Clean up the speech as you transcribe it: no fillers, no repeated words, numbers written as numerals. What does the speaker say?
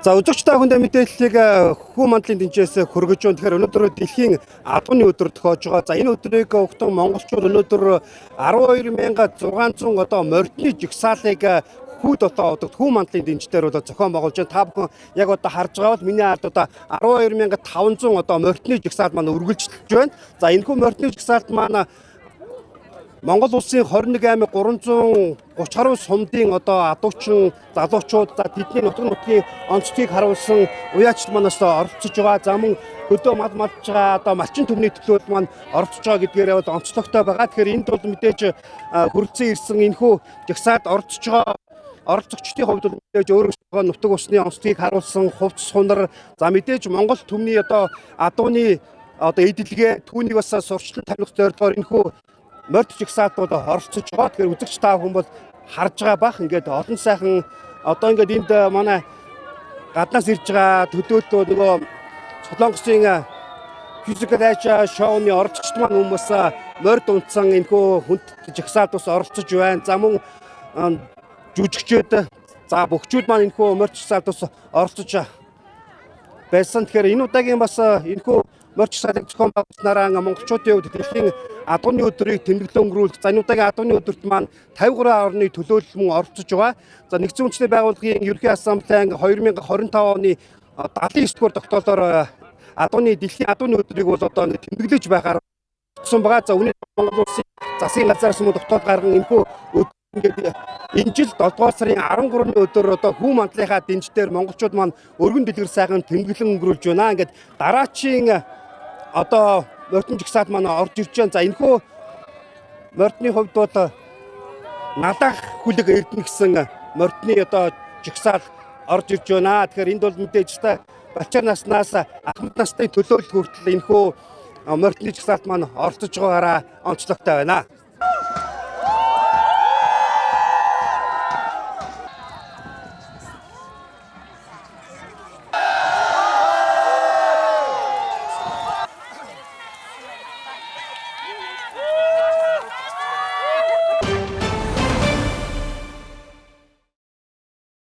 За үзэгч та бүхэнд мэдээллийг хүү мандлын тэнцээс хүргэж байна. Тэгэхээр өнөөдөр дэлхийн адууны өдөр тохиож байгаа. За энэ өдрийг өгтөн монголчууд өнөөдөр 12,600 одоо морьтны жигсаалыг хүүд одоо хүү мандлын тэнцээр бол зохион байгуулж байна. Та бүхэн яг одоо харж байгаа бол миний ард одоо 12,500 одоо морьтны жигсаал маань үргэлжилж байна. За энэ хүү морьтны жигсаалт маань Монгол улсын 21 аймаг 330 гаруй сумдын одоо адуучин залуучууд за тэдний нутгийн онцлогийг харуулсан уяачд манаас оролцож байгаа. За мөн хөдөө мал малж байгаа одоо малчин төмний төлөөлөл маань оролцож байгаа гэдгээр бол онцлогтой байгаа. Тэгэхээр энд бол мэдээж хүрэлцэн ирсэн энэхүү жагсаад оролцож байгаа оролцогчдын хувьд бол мэдээж өөрөөсөө нутаг усны онцлогийг харуулсан хувцс сунар за мэдээж Монгол төмний одоо адууны одоо эдэлгээ түүнийг бас сурчлан тамхи зорилгоор энэхүү морьт жигсаалтууд оролцож байгаа. Тэгэхээр үзэгч та бүхэн бол харж байгаа бах ингээд олон сайхан одоо ингээд энд манай гаднаас ирж байгаа төлөөлөлтөө нөгөө Солонгосын физикал ачаа шоуны оролцогчд маань хүмүүс морьт унтсан энэхүү хүнд жигсаалт ус оролцож байна. За мөн жүжигчид за бөхчүүд маань энэхүү морьт жигсаалт ус оролцож байсан. Тэгэхээр энэ удаагийн бас энэхүү морьт жигсаалтыг зохион байгуулснараа монголчуудын хувьд дэлхийн адууны өдрийг тэмдэглэн өнгөрүүлэх. За энэ удаагийн адууны өдөрт маань 53 орны төлөөлөл мөн оролцож байгаа. За нэгдсэн үндэсний байгууллагын ерөнхий ассамблеийн 2025 оны 79 дугаар тогтоолоор адууны дэлхийн адууны өдрийг бол одоо тэмдэглэж байгаар болсон байгаа. За үүний Монгол улсын засгийн газраас мөн тогтоол гарган энэхүү ингээд энэ жил 7 дугаар сарын 13-ны өдөр одоо хүү мандлынхаа дэнждээр монголчууд маань өргөн дэлгэр сайхан тэмдэглэн өнгөрүүлж байна. Ингээд дараачийн одоо морьтны жигсаалт маань орж ирж байна. За энэхүү морьтны хувьд бол надах хүлэг эрдэнэ гэсэн морьтны одоо жигсаал орж ирж байна. Тэгэхээр энд бол мэдээж та балчаар наснаас ахмад насны төлөөлөл хүртэл энэхүү морьтны жигсаалт маань орцож байгаагаараа онцлогтой байна.